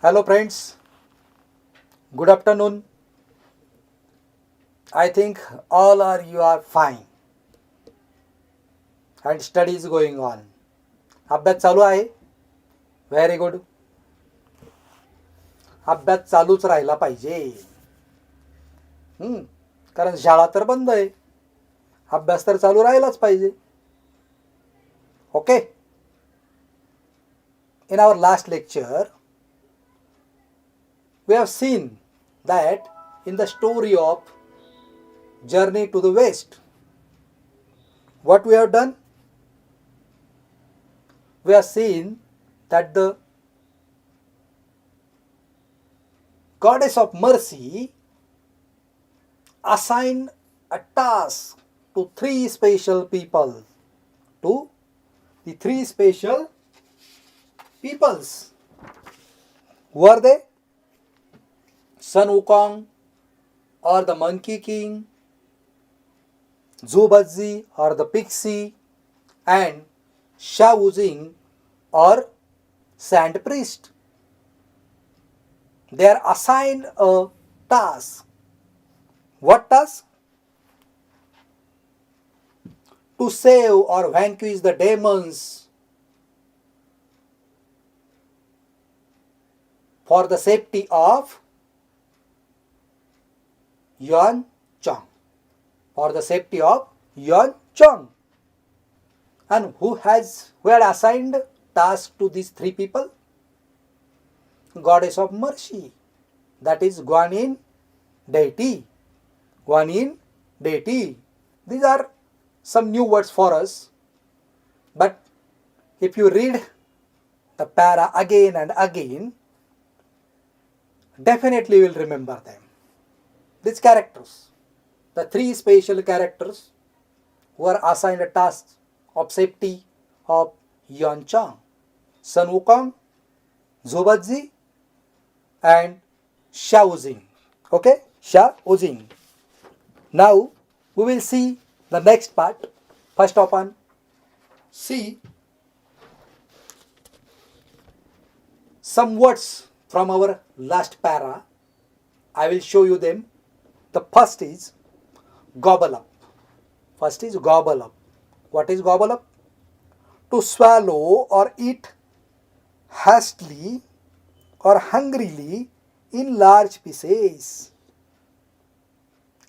Hello friends, good afternoon. I think all are you are fine and study is going on. अभ्यास चालू आहे. Very good. अभ्यास चालूच राहिला पाहिजे. कारण शाळा तर बंद आहे. अभ्यास तर चालू राहिलाच पाहिजे. Okay. In our last lecture, we have seen that in the story of Journey to the West, what we have done? We have seen that the goddess of mercy assigned a task to three special people. To the three special peoples. Who are they? Sun Wukong or the Monkey King, Zhu Bazzi or the Pixie, and Sha Wuzing or Sand Priest. They are assigned a task. What task? To save or vanquish the demons for the safety of Yuan Chang. For the safety of Yuan Chang. And who had assigned task to these three people? Goddess of mercy. That is Guanyin deity. Guanyin deity. These are some new words for us. But if you read the para again and again, definitely you will remember them. These characters, the three special characters who are assigned a task of safety of Yuan Chang, Sun Wukong, Zhu Bazzi, and Sha Wuzing. Okay, Sha Wuzing. Now we will see the next part. First of all, see some words from our last para. I will show you them. The first is gobble up. First is gobble up. What is gobble up? To swallow or eat hastily or hungrily in large pieces.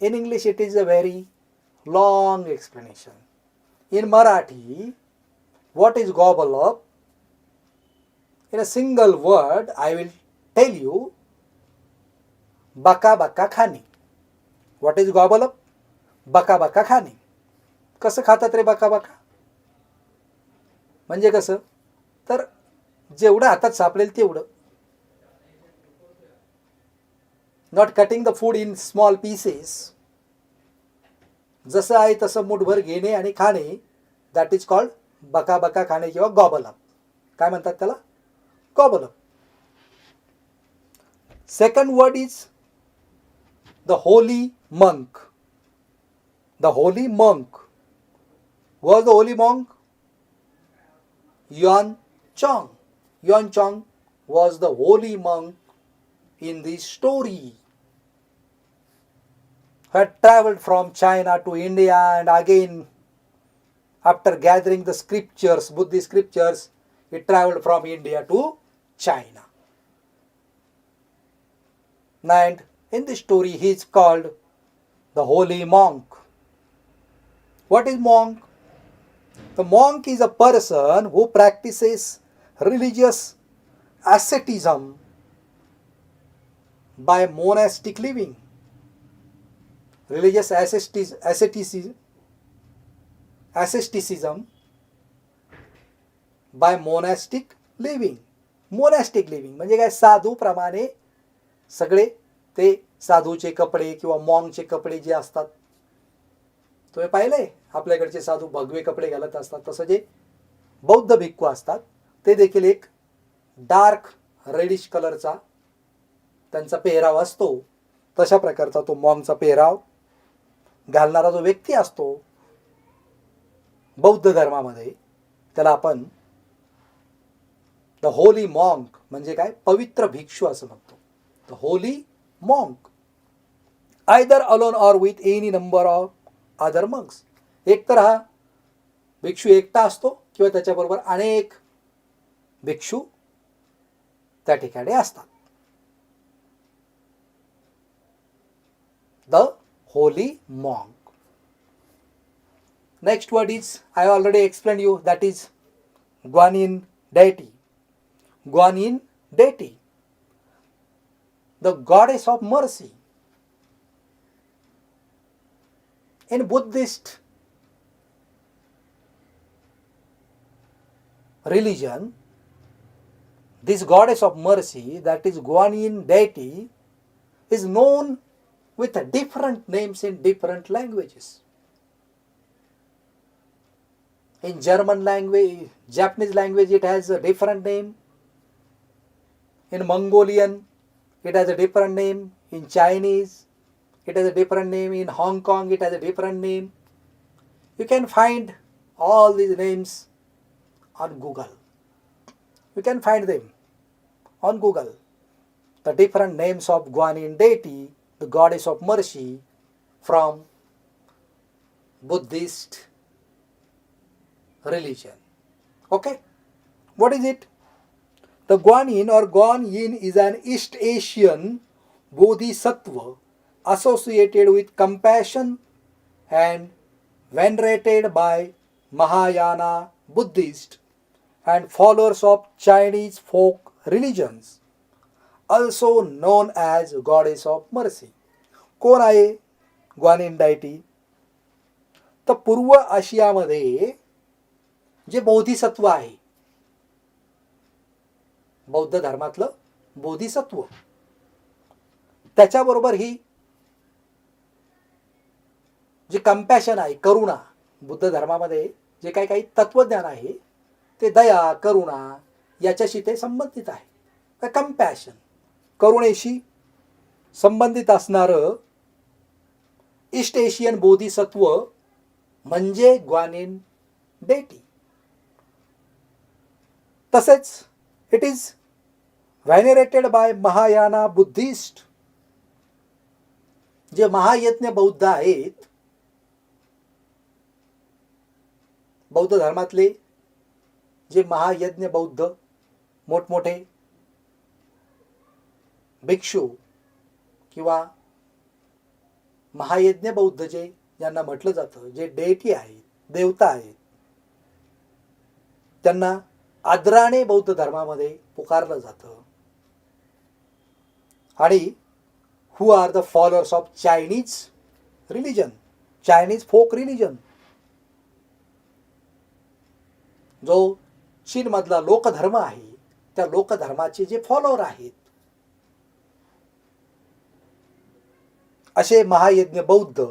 In English it is a very long explanation. In Marathi, what is gobble up? In a single word, I will tell you, baka baka khani. What is gobble up? बका बका खाणे. कसं खातात रे बका बका? म्हणजे कसं? तर जेवढं हातात सापडेल तेवढं. Not cutting the food in small pieces. जसं आहे तसं मुठभर घेणे आणि खाणे. That is called बका बका खाणे किंवा gobble up. काय म्हणतात त्याला? Gobble up. Second word is the holy monk. The holy monk. Who was the holy monk? Yuan Chang. Yuan Chang was the holy monk in this story. Who had travelled from China to India and again after gathering the scriptures, Buddhist scriptures, he travelled from India to China. And in this story he is called the holy monk. What is monk? The monk is a person who practices religious asceticism by monastic living. Religious asceticism by monastic living. Monastic living म्हणजे काय? साधू प्रमाणे सगळे ते साधूचे कपडे किंवा मॉंगचे कपडे जे असतात, तुम्ही पाहिलंय आपल्याकडचे साधू भगवे कपडे घालत असतात, तसं जे बौद्ध भिक्खू असतात ते देखील एक डार्क रेडिश कलरचा त्यांचा पेहराव असतो. तशा प्रकारचा तो मॉंगचा पेहराव घालणारा जो व्यक्ती असतो बौद्ध धर्मामध्ये त्याला आपण द होली मॉन्क म्हणजे काय, पवित्र भिक्षू असं म्हणतो. The holy monk either alone or with any number of other monks. एक तर हा भिक्षू एकटा असतो किंवा त्याच्याबरोबर अनेक भिक्षू त्या ठिकाणी असतात. The holy monk. Next word is, I already explained you, that is Guanyin deity. Guanyin deity, the goddess of mercy. In Buddhist religion, this goddess of mercy, that is Guanyin deity, is known with different names in different languages. In German language, Japanese language, it has a different name. In Mongolian, it has a different name. In Chinese, it has a different name. In Hong Kong, it has a different name. You can find all these names on Google. You can find them on Google. The different names of Guanyin deity, the goddess of mercy, from Buddhist religion. Okay, what is it? The Guanyin or Guanyin is an East Asian bodhisattva associated with compassion and venerated by Mahayana Buddhists and followers of Chinese folk religions, also known as goddess of mercy. कोण आहे guanine deity? तर पूर्व आशियामध्ये जे बोधिसत्व आहे, बौद्ध धर्मातलं बोधिसत्व, त्याच्याबरोबर ही जी compassion आहे, करुणा, बुद्ध धर्मामध्ये जे काही काही तत्वज्ञान आहे ते दया, करुणा याच्याशी ते संबंधित आहे. कंपॅशन, करुणेशी संबंधित असणारं ईस्ट एशियन बोधिसत्व म्हणजे ग्वानिन डेटी. तसेच it is venerated by Mahayana Buddhist. जे महायज्ञ बौद्ध आहेत, बौद्ध धर्मातले जे महायज्ञ बौद्ध मोठमोठे भिक्षू किंवा महायज्ञ बौद्ध जे ज्यांना म्हटलं जातं, जे डेटी आहेत, देवता आहेत, त्यांना आदराने बौद्ध धर्मामध्ये पुकारलं जातं. आणि who are the followers of Chinese religion, Chinese folk religion. जो चीनमधला लोकधर्म आहे, त्या लोकधर्माचे जे फॉलोअर आहेत, असे महायज्ञ बौद्ध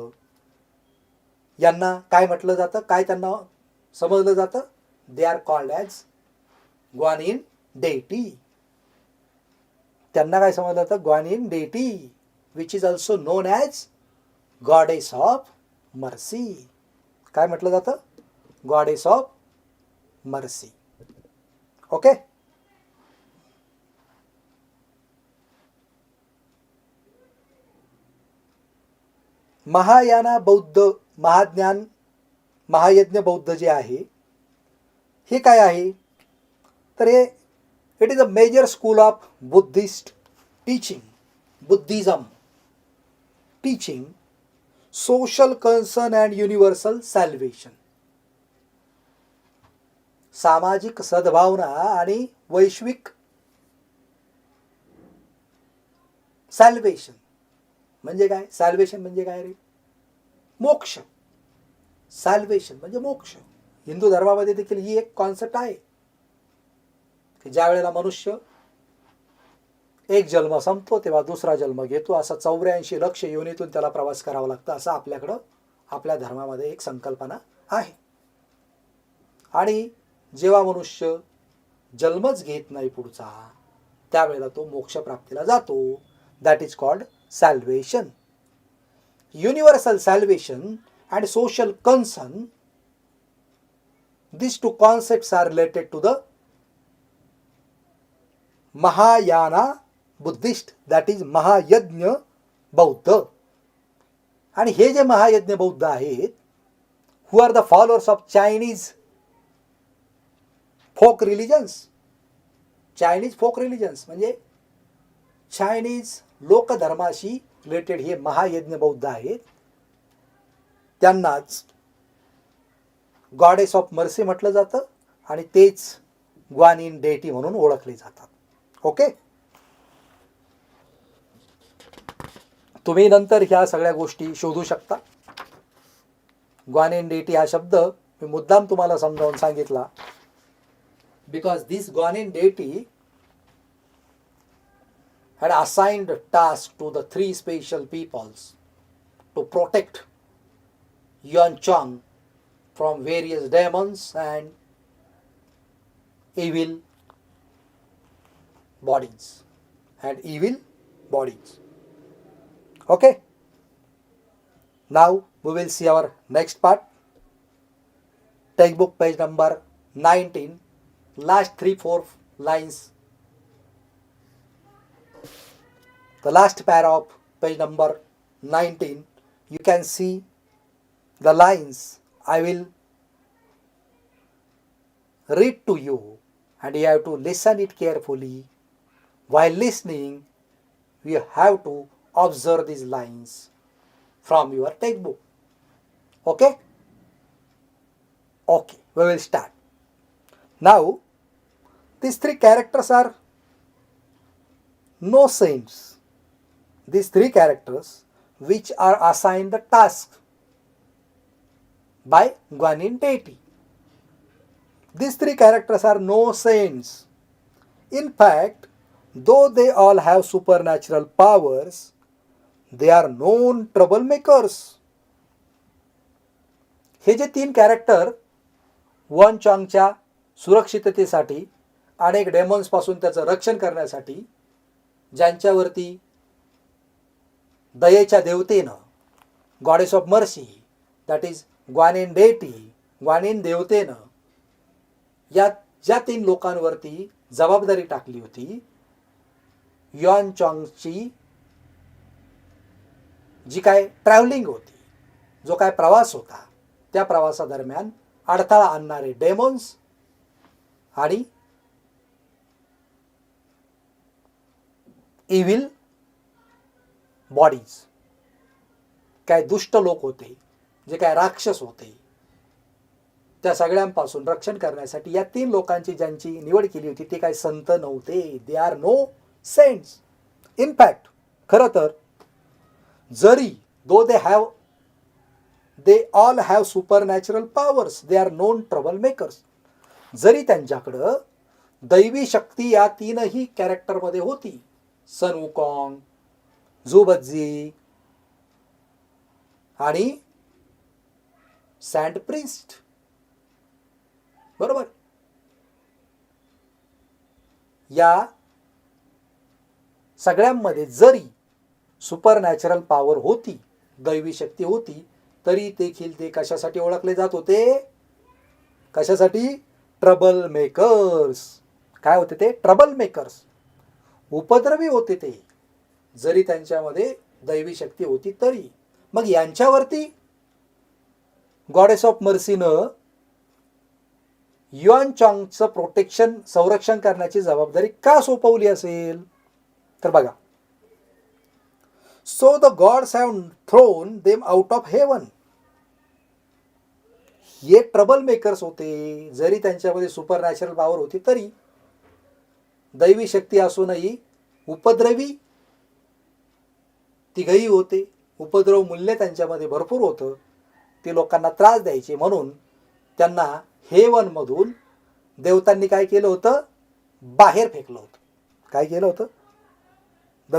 यांना काय म्हटलं जातं, काय त्यांना समजलं जातं? They are called as guanine डेटी. त्यांना काय समजलं जातं? ग्वानिन डेटी, which is also non as goddess of mercy. काय म्हटलं जातं? Goddess of mercy. Okay. Mahayana बौद्ध, महाज्ञान, महायज्ञ बौद्ध जे आहे हे काय आहे? तर हे it is a major school of Buddhist teaching, Buddhism teaching social concern and universal salvation. सामाजिक सद्भावना आणि वैश्विक सॅल्वेशन. म्हणजे काय? सॅल्वेशन म्हणजे काय रे? मोक्ष. सॅल्वेशन म्हणजे मोक्ष. हिंदू धर्मामध्ये देखील ही एक कॉन्सेप्ट आहे की ज्या वेळेला मनुष्य एक जन्म संपतो तेव्हा दुसरा जन्म घेतो, असा 84 लक्ष योनीतून त्याला प्रवास करावा लागतो, असं आपल्याकडं आपल्या धर्मामध्ये एक संकल्पना आहे. आणि जेव्हा मनुष्य जन्मच घेत नाही पुढचा, त्यावेळेला तो मोक्षप्राप्तीला जातो. That is called salvation. Universal salvation and social concern, these two concepts are related to the Mahayana Buddhist, that is महायज्ञ बौद्ध. आणि हे जे महायज्ञ बौद्ध आहेत, who are the followers of Chinese folk religions. Chinese folk religions म्हणजे चायनीज लोकधर्माशी रिलेटेड हे महायज्ञ बौद्ध आहेत. त्यांनाच गॉडेस ऑफ मर्सी म्हटलं जातं आणि तेच ग्वानिन डेटी म्हणून ओळखले जातात. ओके, तुम्ही नंतर ह्या सगळ्या गोष्टी शोधू शकता. ग्वानिन डेटी हा शब्द मी मुद्दाम तुम्हाला समजावून सांगितला, बिकॉज दिस ग्वानिन डेटी had assigned task to the three special peoples to protect Yuan Chang from various demons and evil bodies. Okay, now we will see our next part. Textbook page number 19, last 3-4 lines. The last para of page number 19, you can see the lines. I will read to you and you have to listen it carefully. While listening, you have to observe these lines from your textbook. Okay? Okay, we will start. Now, these three characters are no saints. These three characters which are assigned the task by Guanyin deity. These three characters are no saints. In fact, though they all have supernatural powers, they are known troublemakers. हे जे तीन character one चॉंगच्या सुरक्षिततेसाठी अनेक डेमॉन्सपासून त्याचं रक्षण करण्यासाठी ज्यांच्यावरती दयेच्या देवतेनं, goddess of mercy that is Guanyin deity, Guanyin देवतेनं या ज्या तीन लोकांवरती जबाबदारी टाकली होती, युआन चॉंगची जी काय ट्रॅव्हलिंग होती, जो काय प्रवास होता, त्या प्रवासादरम्यान अडथळा आणणारे डेमॉन्स आणि इव्हिल बॉडीज, काय दुष्ट लोक होते, जे काय राक्षस होते, त्या सगळ्यांपासून रक्षण करण्यासाठी या तीन लोकांची ज्यांची निवड केली होती ते काय संत नव्हते. They are no saints. In fact खरं तर जरी though they all have supernatural powers, they are known trouble makers, जरी त्यांच्याकडं दैवी शक्ती या तीनही कॅरेक्टरमध्ये होती, सन वुकॉंग, झुबत्झी आणि सँड प्रिस्ट, बरोबर, या सगळ्यांमध्ये जरी सुपरनॅचरल पॉवर होती, दैवी शक्ती होती, तरी देखील ते कशासाठी ओळखले जात होते? कशासाठी? Trouble makers. काय होते ते? Trouble makers. उपद्रवी होते ते, जरी त्यांच्यामध्ये दैवी शक्ती होती तरी. मग यांच्यावरती गॉडेस ऑफ मर्सीनं युआन चॉंगचं प्रोटेक्शन, संरक्षण करण्याची जबाबदारी का सोपवली असेल? तर बघा, so the gods have thrown them out of heaven. हे ट्रबल मेकर्स होते, जरी त्यांच्यामध्ये सुपरनॅचरल पॉवर होती तरी, दैवी शक्ती असूनही उपद्रवी तिघही होते. उपद्रव मूल्य त्यांच्यामध्ये भरपूर होतं, ते लोकांना त्रास द्यायचे, म्हणून त्यांना हेवनमधून देवतांनी काय केलं होतं? बाहेर फेकलं होतं. काय केलं होतं? The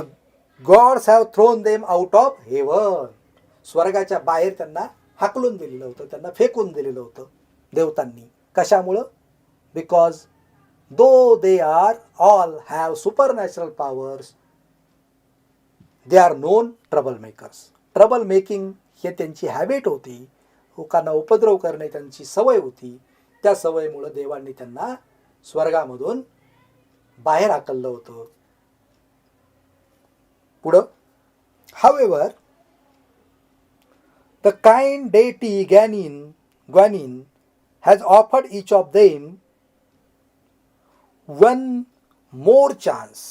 gods have thrown them out of heaven. स्वर्गाच्या बाहेर त्यांना हाकलून दिलेलं होतं, त्यांना फेकून दिलेलं होतं देवतांनी. कशामुळं? Because though they are all have supernatural powers, they are known trouble makers. Trouble making हे त्यांची हॅबिट होती, लोकांना उपद्रव करणे त्यांची सवय होती. त्या सवयीमुळं देवांनी त्यांना स्वर्गामधून बाहेर हाकललं होतं. पुढं, however the kind deity Guanyin has offered each of them one more chance.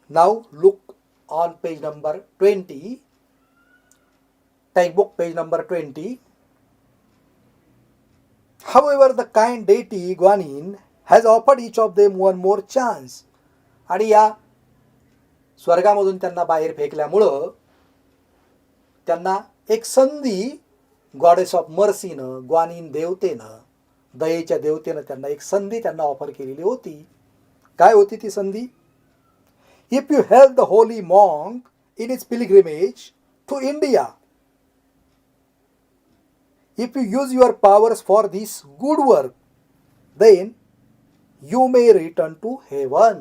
Now look on page number 20, textbook page number 20. However, the kind deity Guanyin has offered each of them one more chance. आणि या स्वर्गामधून त्यांना बाहेर फेकल्यामुळं त्यांना एक संधी goddess of मर्सीनं, Guanyin देवतेनं, दयेच्या देवतेनं त्यांना एक संधी त्यांना ऑफर केलेली होती. काय होती ती संधी? If you help the holy monk in its pilgrimage to India, if you use your powers for this good work, then you may return to heaven.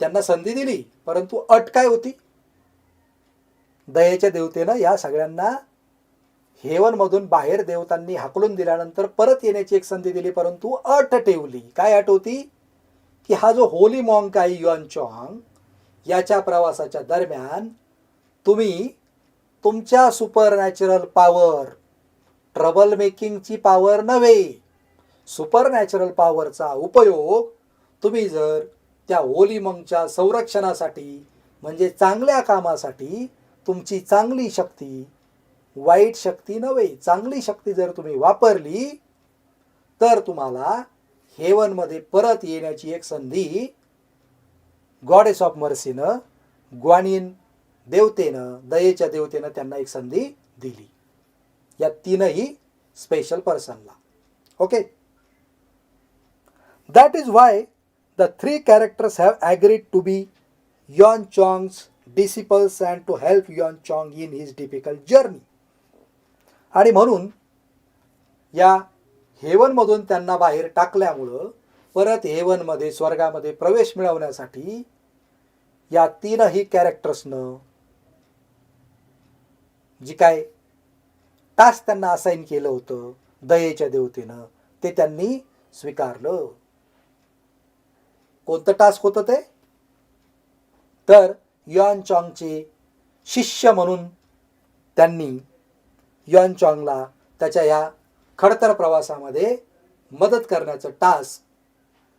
त्यांना संधी दिली, परंतु अट काय होती? दयेच्या देवतेनं या सगळ्यांना हेवन मधून बाहेर देवतांनी हाकलून दिल्यानंतर परत येण्याची एक संधी दिली, परंतु अट ठेवली. काय अट होती? की हा जो होली मॉन्क आहे युआन चॉंग, याच्या प्रवासाच्या दरम्यान तुम्ही तुमच्या सुपर नॅचरल पॉवर, ट्रबल मेकिंगची पॉवर नव्हे, सुपर नॅचरल पॉवरचा उपयोग तुम्ही जर त्या होली मॉन्कच्या संरक्षणासाठी, म्हणजे चांगल्या कामासाठी, तुमची चांगली शक्ती, वाईट शक्ती नव्हे, चांगली शक्ती जर तुम्ही वापरली, तर तुम्हाला हेवनमध्ये परत येण्याची एक संधी गॉडेस ऑफ मर्सीनं, ग्वानिन देवतेनं, दयेच्या देवतेनं त्यांना एक संधी दिली. या तीनही स्पेशल पर्सनला. Okay, that is why the three characters have agreed to be Yuan Chong's disciples and to help Yuan Chong in his difficult journey. आणि म्हणून या हेवनमधून त्यांना बाहेर टाकल्यामुळं परत हेवनमध्ये, स्वर्गामध्ये प्रवेश मिळवण्यासाठी या तीनही कॅरेक्टर्सनं जी काय टास्क त्यांना असाइन केलं होतं दयेच्या देवतेनं, ते त्यांनी स्वीकारलं. कोणतं टास्क होतं ते? तर युआन चॉंगचे शिष्य म्हणून त्यांनी युआन चॉंगला त्याच्या या खडतर प्रवासामध्ये मदत करण्याचं टास्क,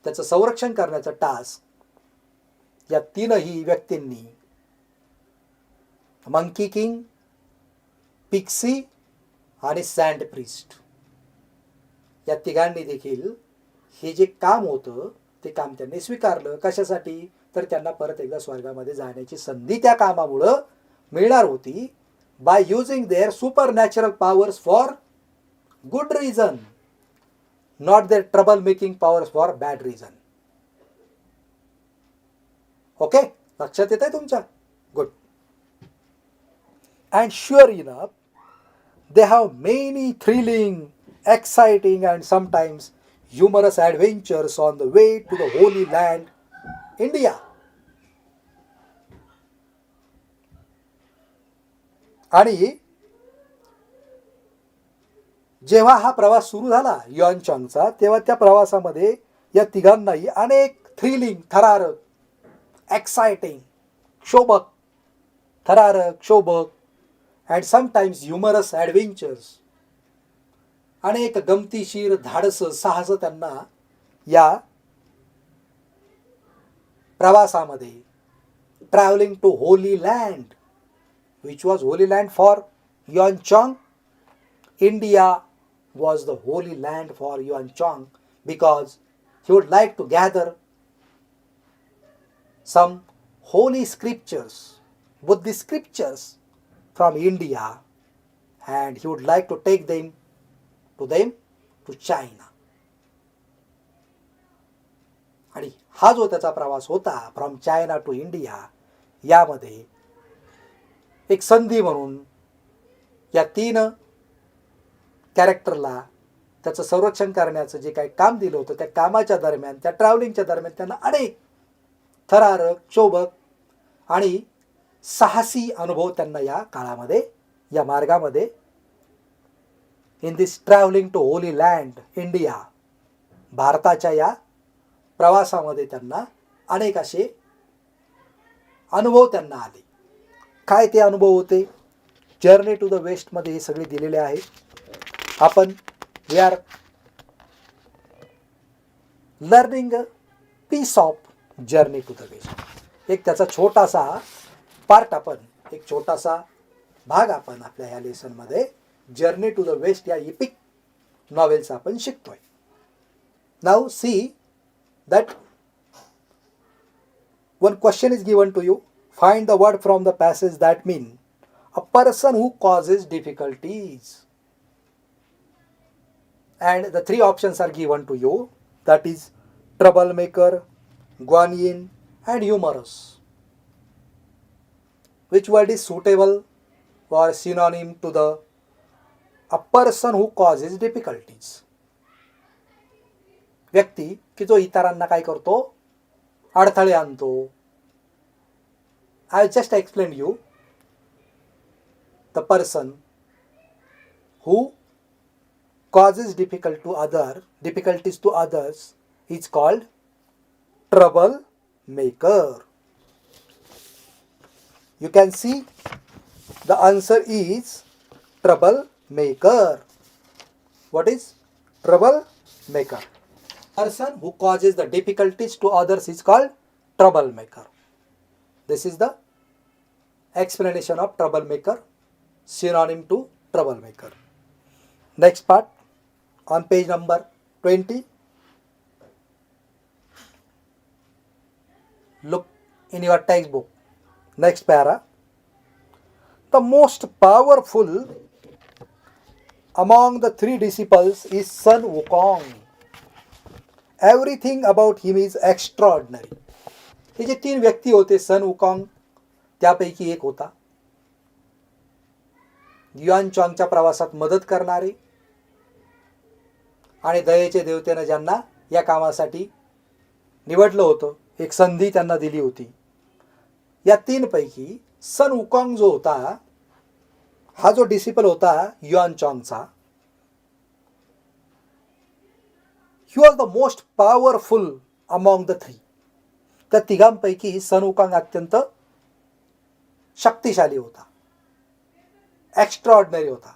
त्याचं संरक्षण करण्याचं टास्क या तीनही व्यक्तींनी, मंकी किंग, पिक्सी आणि सँड प्रिस्ट, या तिघांनी देखील हे जे काम होतं ते काम त्यांनी स्वीकारलं. कशासाठी? तर त्यांना परत एकदा स्वर्गामध्ये जाण्याची संधी त्या कामामुळं मिळणार होती. By using their super natural powers for good reason, not their trouble making powers for bad reason. Okay, लक्षात येत आहे तुमच्या? Good. And sure enough they have many thrilling, exciting and sometimes humorous adventures on the way to the Holy Land, India. आणि जेव्हा हा प्रवास सुरू झाला युआन चॉंगचा, तेव्हा त्या प्रवासामध्ये या तिघांनाही अनेक थ्रिलिंग, थरारक, एक्साइटिंग, क्षोभक, थरारक, क्षोभक and sometimes humorous adventures, अनेक गमतीशीर, धाडस, साहस त्यांना या प्रवासामध्ये, travelling to holy land, which was holy land for Yuan Chong. India was the holy land for Yuan Chong because he would like to gather some holy scriptures, Buddhist scriptures from India, and he would like to take them to China. आणि हा जो त्याचा प्रवास होता from China to India, यामध्ये एक संधी म्हणून या तीन कॅरेक्टरला त्याचं संरक्षण करण्याचं जे काही काम दिलं होतं, त्या कामाच्या दरम्यान, त्या ट्रॅव्हलिंगच्या दरम्यान त्यांना अनेक थरारक, क्षोभक आणि साहसी अनुभव त्यांना या काळामध्ये, या मार्गामध्ये, in this travelling to holy land India, भारताच्या या प्रवासामध्ये त्यांना अनेक असे अनुभव त्यांना आले. काय ते अनुभव होते? जर्नी टू द वेस्टमध्ये हे सगळे दिलेले आहे. आपण we are learning piece of journey to the west. एक त्याचा छोटासा पार्ट आपण, एक छोटासा भाग आपण आपल्या ह्या लेसनमध्ये जर्नी टू द वेस्ट या इपिक नॉवेलचा आपण शिकतोय. Now see that one question is given to you. Find the word from the passage that mean a person who causes difficulties. And the three options are given to you. That is troublemaker, guanyin and humorous. Which word is suitable or synonym to the a person who causes difficulties? व्यक्ती की जो इतरांना काय करतो? अडथळे आणतो. I just explain you. The person who causes difficulties to others is called trouble maker. You can see the answer is trouble maker. What is trouble maker? Person who causes the difficulties to others is called troublemaker. This is the explanation of troublemaker, synonym to troublemaker. Next part on page number 20. Look in your textbook. Next para. The most powerful among the three disciples is Sun Wukong. Everything about him is extraordinary. हे जे तीन व्यक्ती होते सन वुकॉंग त्यापैकी एक होता. Yuan चॉंगच्या प्रवासात मदत करणारे आणि दयेचे देवतेनं ज्यांना या कामासाठी निवडलं होतं, एक संधी त्यांना दिली होती. या तीन पैकी सन वुकॉंग जो होता, हा जो डिसिपल होता yuan चॉंगचा, he was the most powerful among the three. त्या तिघांपैकी सन वुकॉंग अत्यंत शक्तिशाली होता, एक्स्ट्राऑर्डिनरी होता,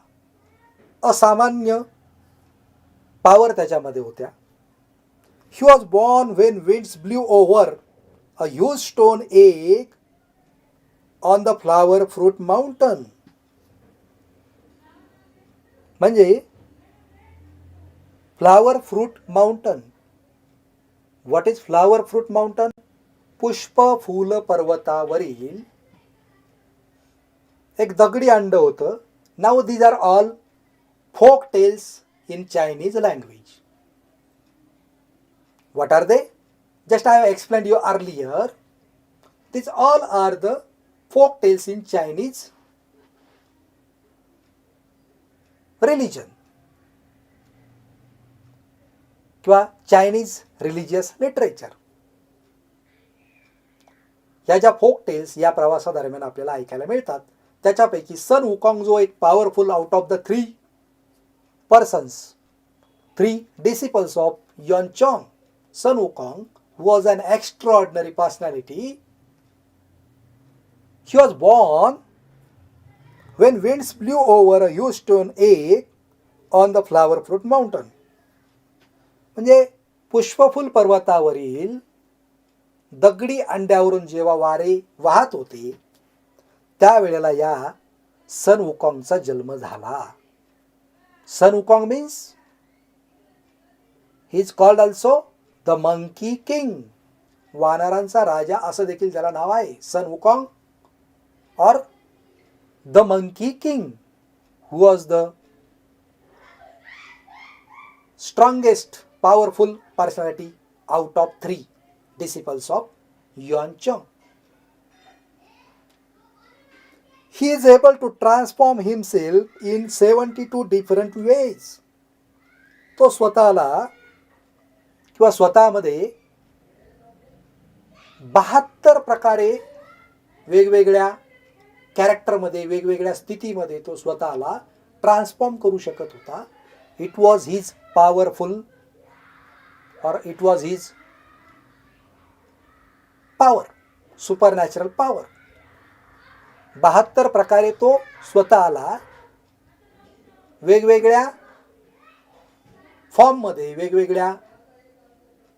असामान्य पॉवर त्याच्यामध्ये होत्या. He was born when winds blew over a huge stone egg on the flower fruit mountain. म्हणजे flower fruit mountain. What is flower fruit mountain? पुष्प फूल पर्वतावरील एक दगडी अंड होतं. Now these are all folk tales in Chinese language. What are they? Just I have explained you earlier. These all are the folk tales in Chinese religion किंवा Chinese religious literature. ह्या ज्या फोक टेल्स या प्रवासादरम्यान आपल्याला ऐकायला मिळतात, त्याच्यापैकी सन Wukong जो एक powerful out of the three persons, three disciples of Yuan Chong, Sun Wukong was an extraordinary personality. He was born when winds blew over a huge stone egg on the flower fruit mountain. म्हणजे पुष्पफुल पर्वतावरील दगडी अंड्यावरून जेव्हा वारे वाहत होते, त्यावेळेला या सन वुकॉंगचा जन्म झाला. Sun Wukong means he is called also the monkey king. वानरांचा राजा असं देखील त्याला नाव आहे, सन वुकॉंग और the monkey king, who was the strongest powerful personality out of three disciples of Yuan Chong. He is able to transform himself in 72 different ways. तो स्वतःला किंवा स्वतःमध्ये 72 प्रकारे वेगवेगळ्या कॅरेक्टरमध्ये, वेगवेगळ्या स्थितीमध्ये तो स्वतःला ट्रान्सफॉर्म करू शकत होता. It was his powerful or it was his power, supernatural power. 72 प्रकारे तो स्वतःला वेगवेगळ्या फॉर्ममध्ये, वेगवेगळ्या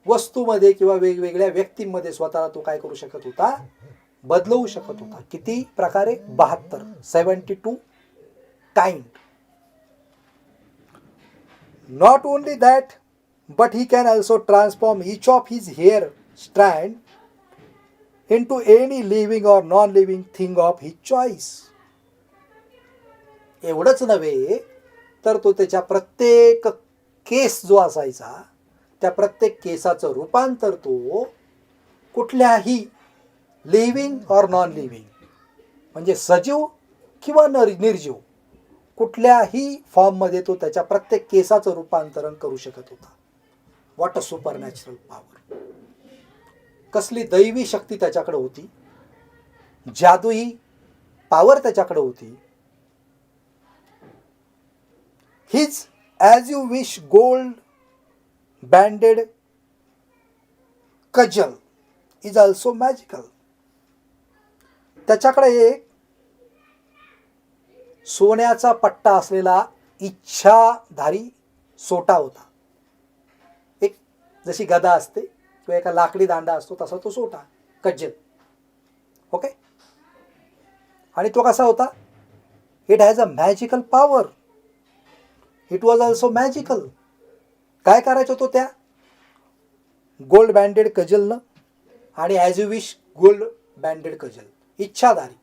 वस्तूमध्ये किंवा वेगवेगळ्या व्यक्तींमध्ये स्वतःला तो काय करू शकत होता, बदलवू शकत होता. किती प्रकारे? 72, 72 kind. Not only that, but he can also transform each of his hair strand into any living or non-living thing of his choice. एवढंच नव्हे तर तो त्याच्या प्रत्येक केस जो असायचा त्या प्रत्येक केसाचं रूपांतर तो कुठल्याही लिव्हिंग और नॉन लिव्हिंग म्हणजे सजीव किंवा निर्जीव कुठल्याही फॉर्ममध्ये तो त्याच्या प्रत्येक केसाचं रूपांतरण करू शकत होता. What a super natural power. कसली दैवी शक्ती त्याच्याकडे होती, जादुई पॉवर त्याच्याकडे होती. His as you wish gold banded causal is also magical. त्याच्याकडे एक सोन्याचा पट्टा असलेला इच्छाधारी सोटा होता. एक जशी गदा असते किंवा एका लाकडी दांडा असतो तसा तो सोटा, कज्जल. ओके. आणि तो कसा होता? It has a magical power. It was also magical. काय करायचं होतं त्या गोल्ड बँडेड कजलनं? आणि as you wish gold banded cudgel, इच्छाधारी,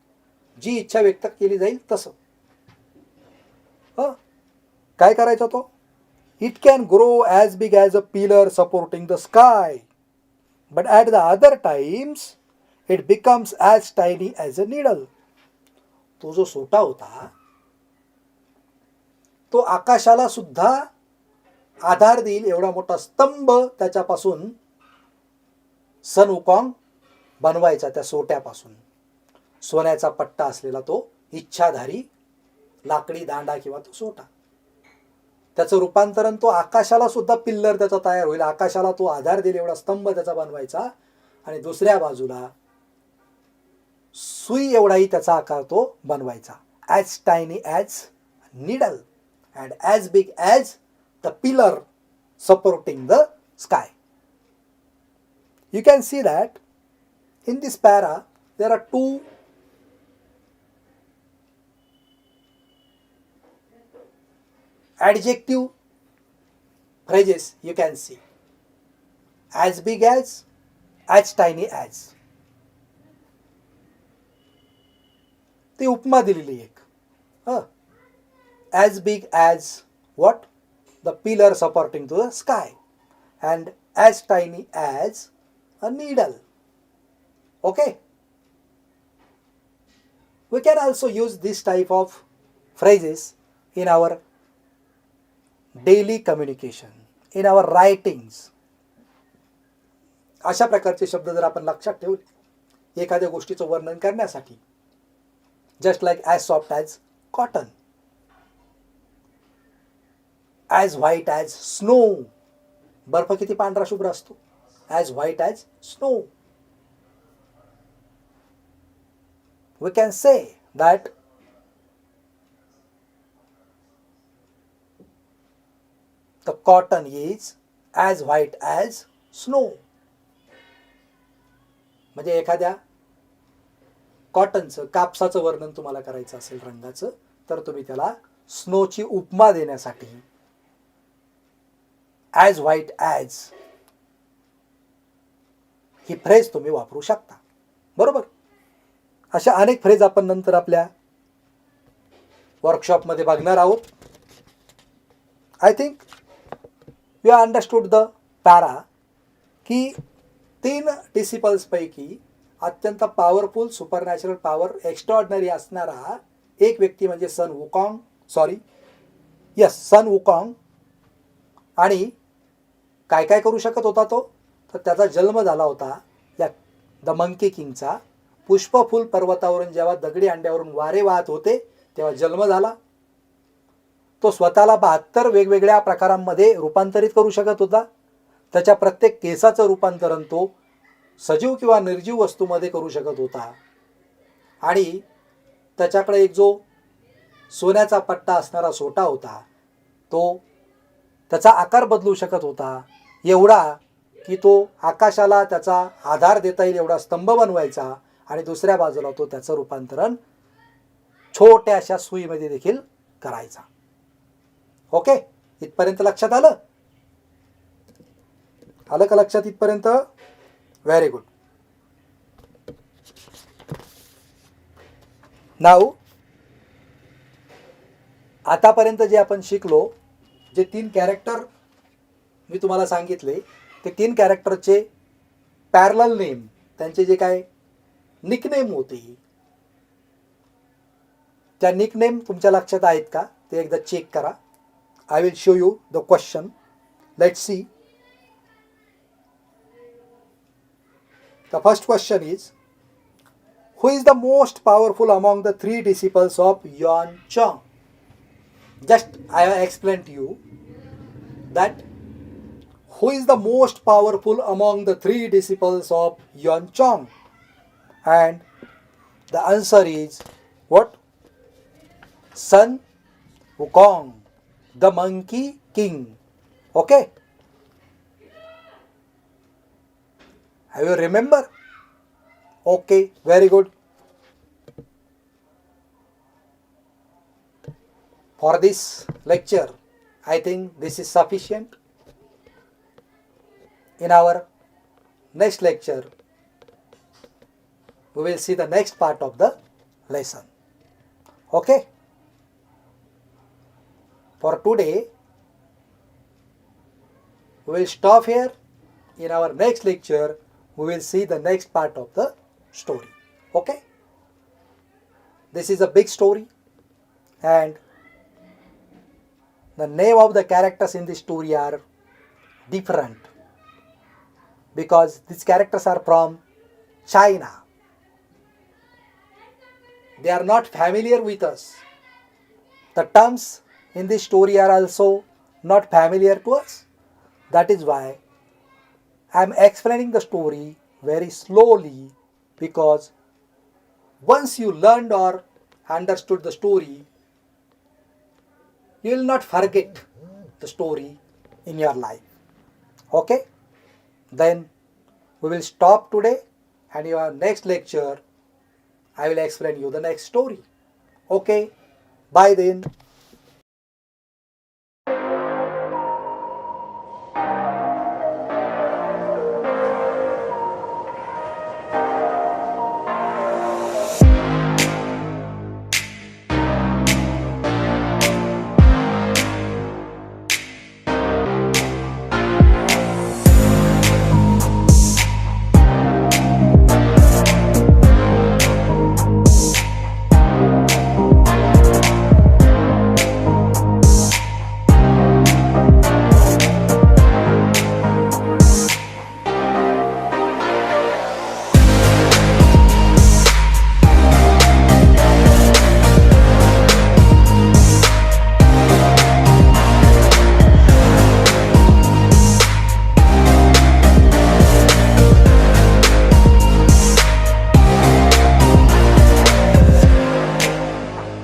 जी इच्छा व्यक्त केली जाईल तसं. काय करायचं तो? It can grow as big as a pillar supporting the sky, but at the other times it becomes as tiny as a needle. तो जो सोटा होता तो आकाशाला सुद्धा आधार देईल एवढा मोठा स्तंभ त्याच्यापासून सन वुकॉंग बनवायचा. त्या सोट्यापासून सोन्याचा पट्टा असलेला तो इच्छाधारी लाकडी दांडा किंवा तो सोटा, त्याचं रूपांतरण तो आकाशाला सुद्धा पिल्लर त्याचा तयार होईल. आकाशाला तो आधार देईल एवढा स्तंभ त्याचा बनवायचा. आणि दुसऱ्या बाजूला सुई एवढाही त्याचा आकार तो बनवायचा. As tiny as needle and as big as the pillar supporting the sky. You can see that in this para there are two adjective phrases you can see. As big as tiny as. ती उपमा दिलेली एक. As big as what? The pillar supporting to the sky. And as tiny as a needle. Okay. We can also use this type of phrases in our daily communication, in our writings. अशा प्रकारचे शब्द जर आपण लक्षात ठेवले एखाद्या गोष्टीचं वर्णन करण्यासाठी, just like as soft as cotton, as white as snow. बर्फ किती पांढरा शुभ्र असतो. as white as snow. We can say that the cotton is as white as snow. म्हणजे एखाद्या कॉटनचं, कापसाचं वर्णन तुम्हाला करायचं असेल रंगाचं, तर तुम्ही त्याला स्नोची उपमा देण्यासाठी as white as ही फ्रेज तुम्ही वापरू शकता. बरोबर. अशा अनेक फ्रेज आपण नंतर आपल्या वर्कशॉपमध्ये बघणार आहोत. I think you understood the para की 3 डिसिपल्सपैकी अत्यंत पॉवरफुल सुपरनॅचरल पॉवर एक्स्ट्राऑर्डिनरी असणारा एक व्यक्ती म्हणजे सन वुकॉंग. आणि काय काय करू शकत होता तो? तर त्याचा जन्म झाला होता या द मंकी किंगचा. पुष्पफुल पर्वतावरून जेव्हा दगडी अंड्यावरून वारे वाहत होते तेव्हा जन्म झाला. तो स्वतःला 72 वेगवेगळ्या प्रकारांमध्ये रूपांतरित करू शकत होता. त्याच्या प्रत्येक केसाचं रूपांतरण तो सजीव किंवा निर्जीव वस्तूमध्ये करू शकत होता. आणि त्याच्याकडे एक जो सोन्याचा पट्टा असणारा सोटा होता, तो त्याचा आकार बदलू शकत होता, एवढा की तो आकाशाला त्याचा आधार देता येईल एवढा स्तंभ बनवायचा, आणि दुसऱ्या बाजूला तो त्याचं रूपांतरण छोट्याशा सुईमध्ये देखील करायचा. ओके, इथपर्यंत लक्षात आलं? आलं का लक्षात इथपर्यंत? Very good. नाऊ आतापर्यंत जे आपण शिकलो, जे 3 कॅरेक्टर मी तुम्हाला सांगितले, ते 3 कॅरेक्टरचे पॅरलल नेम, त्यांचे जे काय निकनेम होते, त्या निकनेम तुमच्या लक्षात आहेत का ते एकदा चेक करा. I will show you the question. Let's see. The first question is, who is the most powerful among the 3 disciples of Yuan Chang? Just I have explained to you that who is the most powerful among the 3 disciples of Yuan Chang? And the answer is what? Sun Wukong, the Monkey King. Okay? Have you remember? Okay, very good. For this lecture, I think this is sufficient. In our next lecture, we will see the next part of the lesson. Okay? For today, we will stop here. In our next lecture, we will see the next part of the story. Okay? This is a big story, and the name of the characters in this story are different because these characters are from China. They are not familiar with us. The terms in this story are also not familiar to us. That is why I am explaining the story very slowly, because once you learned or understood the story, you will not forget the story in your life. Okay? Then we will stop today, and in your next lecture I will explain you the next story. Okay? Bye then.